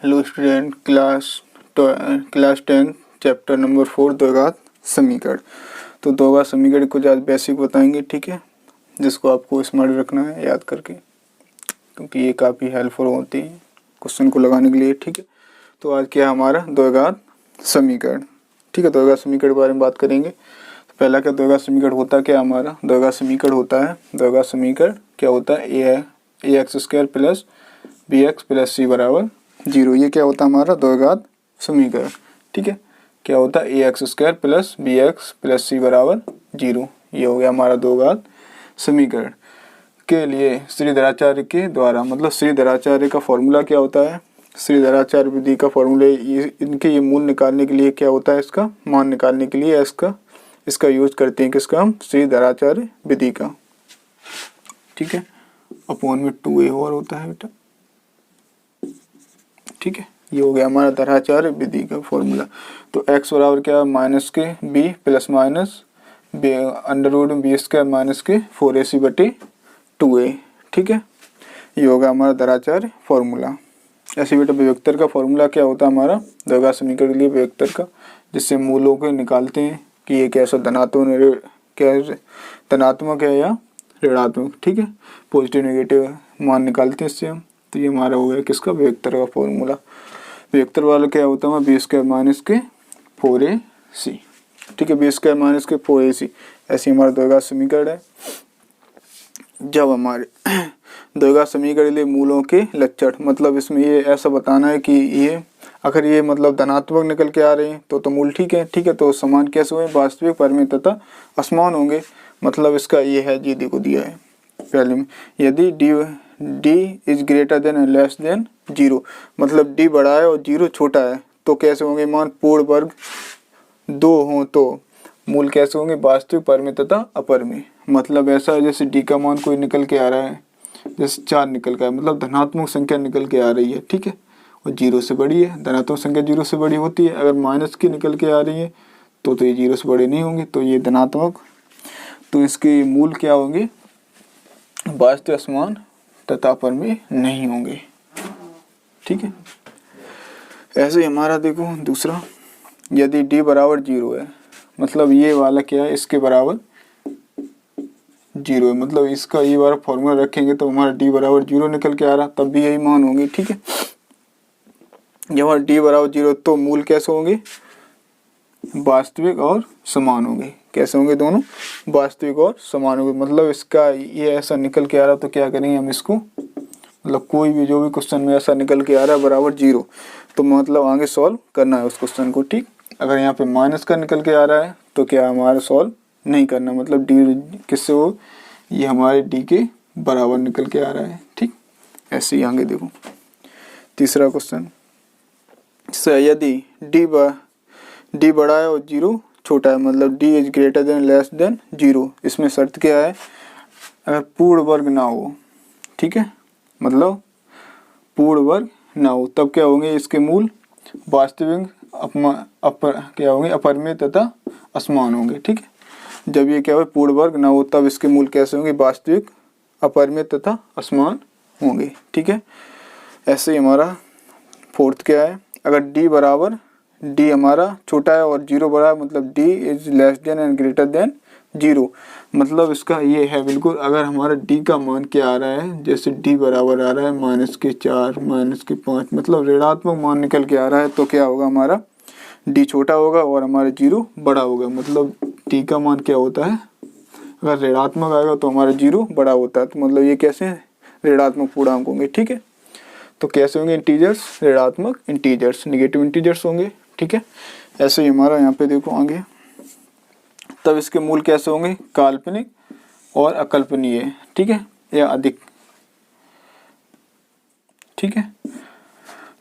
Hello student, class 10 chapter number 4 द्विघात समीकरण। तो द्विघात समीकरण कुछ आज बेसिक बताएंगे, ठीक है, जिसको आपको स्मार्ट रखना है याद करके, क्योंकि ये काफ़ी हेल्पफुल होती है क्वेश्चन को लगाने के लिए, ठीक है। तो आज क्या है हमारा द्विघात समीकरण, ठीक है। द्विघात समीकरण के बारे में बात करेंगे। तो पहला क्या द्विघात समीकरण होता है, क्या हमारा द्विघात समीकरण होता है, द्विघात समीकरण क्या होता है, a x square plus b x plus c बराबर 0। ये क्या होता है हमारा द्विघात समीकरण, ठीक है। क्या होता है a x square plus b x plus c बराबर 0। ये हो गया हमारा द्विघात समीकरण के लिए श्रीधराचार्य के द्वारा, मतलब श्रीधराचार्य का फॉर्मूला क्या होता है, श्रीधराचार्य विधि का फॉर्मूला इनके ये मूल निकालने के लिए क्या होता है, इसका मान निकालने के लिए इसका यूज करते हैं, किसका, हम श्रीधराचार्य विधि का, ठीक है। अपॉन में 2a और होता है बेटा, ठीक है। ये हो गया हमारा धराचार्य विधि का फॉर्मूला। तो x बराबर क्या, माइनस के b plus minus under root B square minus के 4ac बटे 2a, ठीक है। ये होगा हमारा धराचार्य फॉर्मूला। ऐसे बेटा विभक्तर का फॉर्मूला क्या होता है हमारा द्विघात समीकरण के लिए विभक्तर का, जिससे मूलों को निकालते हैं कि ये कैसा धनात्मक है या ऋणात्मक, ठीक है। पॉजिटिव नेगेटिव मान निकालते हैं इससे हम। तो ये हमारा हो गया किसका, विभक्तर का फॉर्मूला। विभक्तर वाला क्या होता है, बी स्क्वायर माइनस के 4ac, ठीक है, बी स्क्वायर माइनस के 4ac। ऐसे हमारा द्विघात समीकरण है। जब हमारे द्विघात समीकरण के लिए मूलों के लक्षण, मतलब इसमें ये ऐसा बताना है कि ये अगर ये मतलब धनात्मक निकल के आ रहे हैं तो मूल ठीक है, ठीक है। तो समान कैसे हुए, वास्तविक, परिमेय तथा असमान होंगे। मतलब इसका ये है, जी देखो दिया है पहले में, यदि d is greater than and less than 0, मतलब d बड़ा है और 0 छोटा है, तो कैसे होंगे मान, पूर्ण वर्ग 2 हो तो मूल कैसे होंगे, वास्तविक, परिमेय तथा अपरिमेय। मतलब ऐसा है जैसे d का मान कोई निकल के आ रहा है, जैसे 4 निकल का है, मतलब धनात्मक संख्या निकल के आ रही है, ठीक है, और 0 से बड़ी है। धनात्मक संख्या 0 से बड़ी होती है। अगर माइनस की निकल के आ रही है तो ये 0 से बड़े नहीं होंगे, तो ये धनात्मक, तो इसके मूल क्या होंगे, वास्तविक, असमान तथा अपरिमेय नहीं होंगे, ठीक है। ऐसे ही हमारा देखो दूसरा, यदि d बराबर 0 है, मतलब ये वाला क्या है, इसके बराबर 0 है, मतलब इसका ये वाला फॉर्मूला रखेंगे तो हमारा d बराबर 0 निकल के आ रहा, तब भी यही मान होंगे, ठीक है। जब हमारा d बराबर 0 तो मूल कैसे होंगे, वास्तविक और समान होंगे। कैसे होंगे, दोनों वास्तविक और समान होंगे। मतलब इसका ये ऐसा निकल के आ रहा, तो क्या करेंगे हम इसको, मतलब कोई भी जो भी क्वेश्चन में ऐसा निकल के आ रहा है बराबर 0, तो मतलब आगे सॉल्व करना है उस क्वेश्चन को, ठीक। अगर यहाँ पे माइनस का निकल के आ रहा है तो क्या हमारा सॉल्व नहीं करना, मतलब d किससे हो, ये हमारे d के बराबर निकल के आ रहा है, ठीक। ऐसे ही आगे देखो तीसरा क्वेश्चन, यदि d बड़ा है और 0 छोटा है, मतलब d is greater than less than 0। इसमें शर्त क्या है, अगर पूर्ण वर्ग ना हो, ठीक है, मतलब पूर्ण वर्ग ना हो, तब क्या होंगे इसके मूल, वास्तविक, क्या होंगे, अपरिमेय तथा असमान होंगे, ठीक है। जब ये क्या हो, पूर्ण वर्ग ना हो, तब इसके मूल कैसे होंगे, वास्तविक, अपरिमेय तथा असमान होंगे, ठीक है। ऐसे ही हमारा फोर्थ क्या है, अगर d हमारा छोटा है और 0 बड़ा है, मतलब d is less than and greater than 0। मतलब इसका ये है बिल्कुल, अगर हमारा d का मान क्या आ रहा है, जैसे d बराबर आ रहा है -4 -5, मतलब ऋणात्मक मान निकल के आ रहा है, तो क्या होगा हमारा d छोटा होगा और हमारा 0 बड़ा होगा। मतलब d का मान क्या होता है, अगर ऋणात्मक आएगा तो हमारा 0 बड़ा होता है, तो मतलब ये कैसे ऋणात्मक पूर्णांक होंगे, ठीक है। तो कैसे होंगे, इंटीजर्स, ऋणात्मक इंटीजर्स, नेगेटिव इंटीजर्स होंगे, ठीक है। ऐसे ही हमारा यहाँ पे देखो आगे, तब इसके मूल कैसे होंगे, काल्पनिक और अकल्पनीय, ठीक है, या अधिक, ठीक है।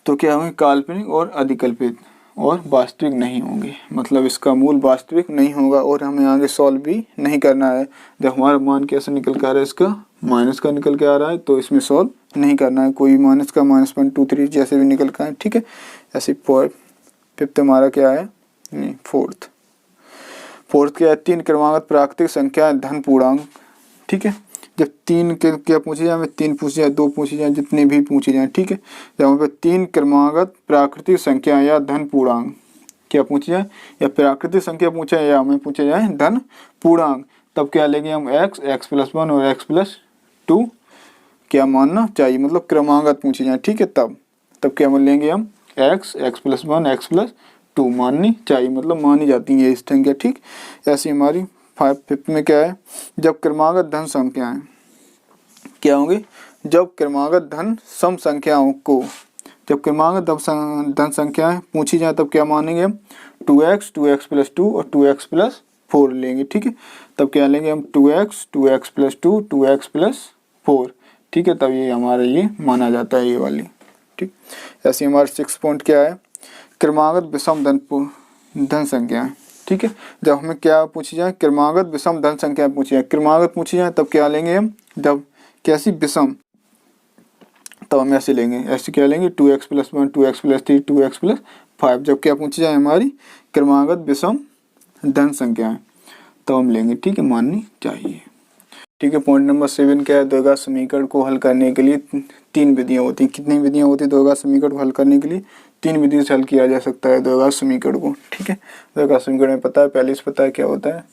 तो क्या होंगे, काल्पनिक और अधिकल्पित, और वास्तविक नहीं होंगे। मतलब इसका मूल वास्तविक नहीं होगा और हमें आगे सॉल्व भी नहीं करना है। जब हमारा मान कैसे निकल के आ रहा है, इसका माइनस का निकल के आ रहा है, तो इसमें सॉल्व नहीं करना है, कोई माइनस का -0.23 जैसे भी निकल का है, ठीक है। ऐसे फिफ्थ हमारा क्या है, नहीं फोर्थ क्या है, 3 क्रमागत प्राकृतिक संख्या धन पूर्णांक, ठीक है। जब 3 के क्या पूछे जाए, 3 पूछे जाए, 2 पूछे जाए, जितने भी पूछे जाए, ठीक है। जब हमें 3 क्रमागत प्राकृतिक संख्या या धन पूर्णांक क्या पूछे जाए, या प्राकृतिक संख्या पूछे या हमें पूछे जाए धन पूर्णांक, तब क्या लेंगे हम x+1 और x+2 क्या मानना चाहिए, मतलब क्रमागत पूछे जाए, ठीक है। तब क्या मान लेंगे हम x+1 x+2 माननी चाहिए, मतलब मानी जाती है ये संख्या, ठीक। ऐसी हमारी 5th में क्या है, जब क्रमागत धन संख्याएं क्या होंगे, जब क्रमागत धन सम संख्याओं को, जब क्रमागत धन संख्याएं पूछी जाए तब क्या मानेंगे हम 2x 2x+2 और 2x+4 लेंगे, ठीक है। तब क्या लेंगे हम 2x 2x+2 2x+4, ठीक है। तब ये हमारा ये माना जाता है ये वाली, ठीक। ऐसे हमारा 6 पॉइंट क्या है, क्रमागत विषम धन संख्याएं, ठीक है। जब हमें क्या पूछी जाए, क्रमागत विषम धन संख्याएं पूछी जाए, क्रमागत पूछी जाए तब क्या लेंगे हम, जब कैसी विषम, तब हम ऐसे लेंगे, ऐसे क्या लेंगे 2x+1 2x+3 2x+5। जब क्या पूछी जाए हमारी क्रमागत विषम धन संख्याएं तो हम लेंगे, ठीक है, माननी चाहिए, ठीक है। पॉइंट नंबर 7 क्या है, द्विघात समीकरण को हल करने के लिए 3 विधियां होती हैं। कितनी विधियां होती है द्विघात समीकरण को हल करने के लिए, 3 विधियों से हल किया जा सकता है द्विघात समीकरण को, ठीक है। द्विघात समीकरण में पता है, पहले से पता है क्या होता है,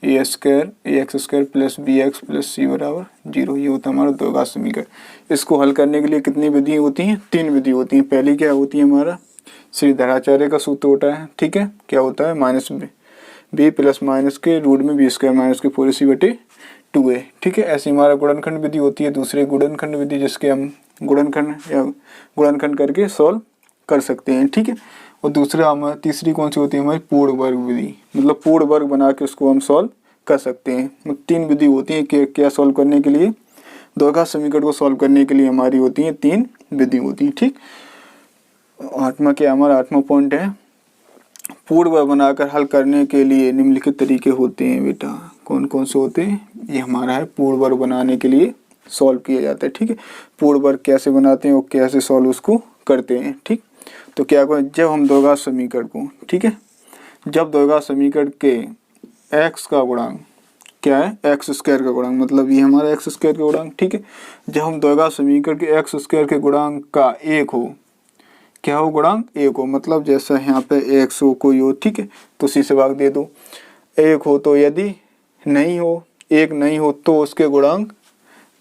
ax² + bx + c = 0, ये होता है हमारा द्विघात समीकरण। इसको हल करने के लिए कितनी विधि होती हैं, 3 विधि होती हैं। पहली क्या होती है, हमारा श्रीधराचार्य का सूत्र होता है, ठीक है। क्या होता है, b + -के (4ac/2a), ठीक है। ऐसे हमारा गुणनखंड विधि होती है, दूसरे गुणनखंड विधि जिसके हम गुणनखंड करके सॉल्व कर सकते हैं, ठीक है। और दूसरा हमारा तीसरी कौन सी होती है, हमारी पूर्ण वर्ग विधि, मतलब पूर्ण वर्ग बना के उसको हम सॉल्व कर सकते हैं। मतलब 3 विधि होती है कि क्या सॉल्व करने के लिए, द्विघात समीकरण को सॉल्व करने के लिए हमारी होती है 3 विधि होती है, ठीक। 8वां क्या हमारा 8वां पॉइंट है, पूर्ण वर्ग बनाकर हल करने के लिए निम्नलिखित तरीके होते हैं बेटा। कौन कौन से होते हैं, ये हमारा है पूर्ण वर्ग बनाने के लिए सॉल्व किया जाता है, ठीक है। पूर्ण वर्ग कैसे बनाते हैं और कैसे सॉल्व उसको करते हैं, ठीक। तो क्या करें, जब हम द्विघात समीकरण को, ठीक है, जब द्विघात समीकरण के x का गुणांक क्या है, x² का गुणांक, मतलब ये हमारा x² का गुणांक, ठीक है। जब हम द्विघात समीकरण के x² के गुणांक का 1 हो, क्या हो, गुणांक 1 हो, मतलब जैसा यहाँ पे x हो कोई हो, ठीक है, तो c से भाग दे दो। 1 हो तो, यदि नहीं हो, 1 नहीं हो तो उसके गुणांक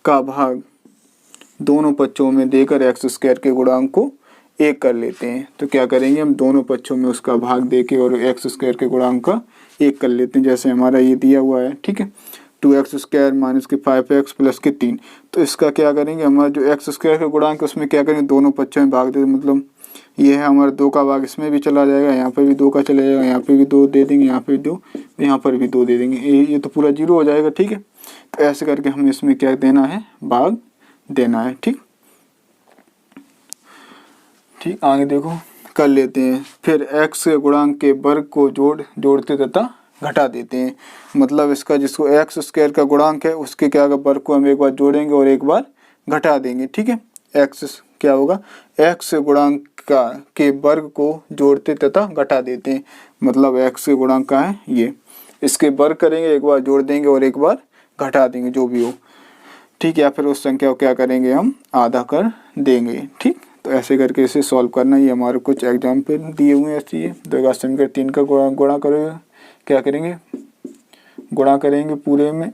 का भाग दोनों पक्षों में देकर x² के गुणांक को 1 कर लेते हैं। तो क्या करेंगे हम, दोनों पक्षों में उसका भाग देके और x² के गुणांक का 1 कर लेते हैं, जैसे हमारा ये दिया हुआ है, ठीक है। 2x² - 5x + 3। तो इसका क्या करेंगे, हमारा जो x² का गुणांक है उसमें क्या करेंगे, दोनों पक्षों में भाग दे, मतलब ये है हमारा 2 का भाग इसमें भी चला जाएगा, यहाँ पे भी 2 का चला जाएगा, यहाँ पे भी 2 दे देंगे, यहाँ पे भी 2, यहाँ पर भी 2 दे देंगे, ये तो पूरा 0 हो जाएगा, ठीक है। तो ऐसे करके हमें इसमें क्या देना है, भाग देना है, ठीक। ठीक, आगे देखो कर लेते हैं। फिर x के गुणांक के वर्ग को जोड़ते तथा घटा देते हैं, मतलब इसका जिसको x² का गुणांक है उसके क्या वर्ग को हम एक बार जोड़ेंगे और एक बार घटा देंगे, ठीक है। x क्या होगा, x गुणांक के वर्ग को जोड़ते तथा घटा देते हैं, मतलब x के गुणांक का है ये, इसके वर्ग करेंगे, एक बार जोड़ देंगे और एक बार घटा देंगे, जो भी हो, ठीक। या फिर उस संख्या को क्या करेंगे, हम आधा कर देंगे, ठीक। तो ऐसे करके इसे सॉल्व करना, ये हमारे कुछ एग्जाम्पल दिए हुए हैं। ऐसे द्विघात समीकरण 3 का गुणा करेंगे, क्या करेंगे, गुणा करेंगे पूरे में,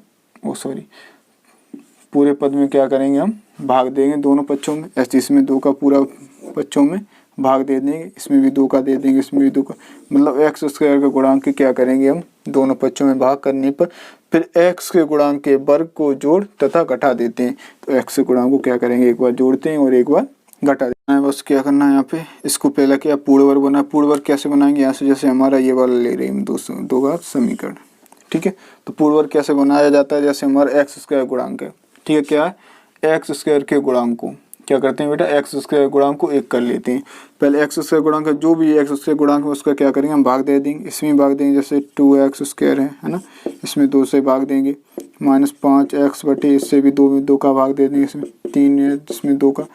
पूरे पद में क्या करेंगे, हम भाग देंगे दोनों पक्षों में। ऐसे इसमें 2 का पूरा पक्षों में भाग दे देंगे, इसमें भी 2 का दे देंगे, इसमें भी 2 का, मतलब x² का गुणांक क्या करेंगे हम दोनों पक्षों में भाग करने पर फिर x के गुणांक के वर्ग को जोड़ तथा घटा देते हैं। तो x के गुणांक को क्या करेंगे, एक बार जोड़ते हैं और एक बार घटा देना है, बस क्या करना है यहाँ पे। इसको पहले क्या पूर्ण वर्ग बना, पूर्ण वर्ग कैसे बनाएंगे, यहाँ से जैसे हमारा ये वाला ले रहे हैं द्विघात समीकरण, ठीक है। तो पूर्ण वर्ग कैसे बनाया जाता है, जैसे हमारा x² गुणांक है, ठीक है, क्या है x² के गुणांक को क्या करते हैं बेटा, x² गुणांक को 1 कर लेते हैं। पहले x² गुणांक है, जो भी x² गुणांक है उसका क्या करेंगे, हम भाग दे देंगे, इसमें भाग देंगे, जैसे 2x² है ना, इसमें 2 से भाग देंगे, -5x बटे इससे भी 2 का भाग दे देंगे, इसमें 3 है जिसमें 2 का,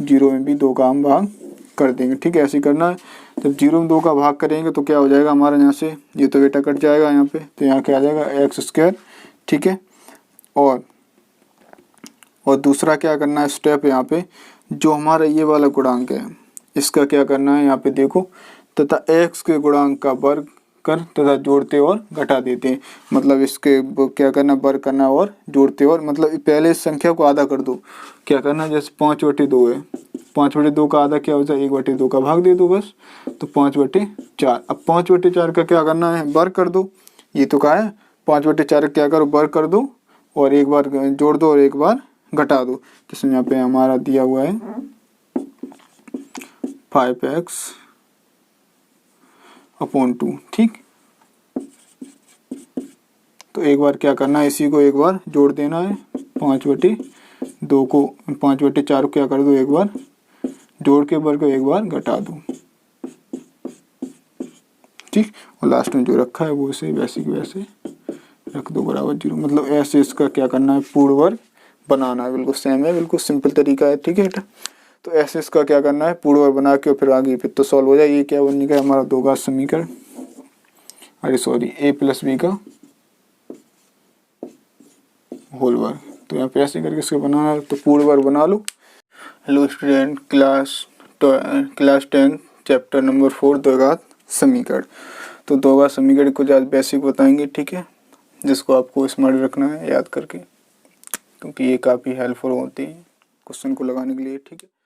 0 में भी 2 का हम भाग कर देंगे, ठीक है। ऐसे करना है। जब 0 में 2 का भाग करेंगे तो क्या हो जाएगा हमारा, यहाँ से ये तो बेटा कट जाएगा यहाँ पे, तो यहाँ क्या आ जाएगा x², ठीक है। और और दूसरा क्या करना है स्टेप यहाँ पे, जो हमारा ये वाला गुणांक है इसका क्या करना है यहाँ पे देखो, तथा x के गुणांक का वर्ग कर तथा जोड़ते और घटा देते हैं। मतलब इसके क्या करना, वर्ग करना और जोड़ते और, मतलब पहले इस संख्या को आधा कर दो। क्या करना, जैसे 5/2 है, 5/2 का आधा क्या हो जाए, 1/2 का भाग दे दो बस, तो 5/4। अब 5/4 का क्या करना है, वर्ग कर दो। ये तो कहा है 5/4 क्या करो, वर्ग कर दो और एक बार जोड़ दो और एक बार घटा दो। जिसमें यहाँ पे हमारा दिया हुआ है 5x/2। ठीक, तो एक बार क्या करना है, इसी को एक बार जोड़ देना है। 5/2 को 5/4 को क्या कर दो, एक बार जोड़ के वर्ग को एक बार घटा दो। ठीक, और लास्ट में जो रखा है वो उसे वैसे की वैसे रख दो बराबर 0। मतलब ऐसे इसका क्या करना है, पूर्ण वर्ग बनाना है। बिल्कुल सेम है, बिल्कुल सिंपल तरीका है। ठीक है बेटा, तो ऐसे इसका क्या करना है, पूर्ण वर्ग बना के फिर आगे फिर तो सॉल्व हो जाए। ये क्या बन गया हमारा 2 घात समीकरण, अरे सॉरी a+b का होल वर्ग। तो यहाँ पे ऐसे करके इसको बनाना है, तो पूर्ण वर्ग बना लो। Hello student, class 10 chapter number 4 द्विघात समीकरण। तो द्विघात समीकरण को आज बेसिक बताएंगे। ठीक है, जिसको आपको स्मार्ट रखना है याद करके, क्योंकि ये काफ़ी हेल्पफुल होती है क्वेश्चन को लगाने के लिए। ठीक है।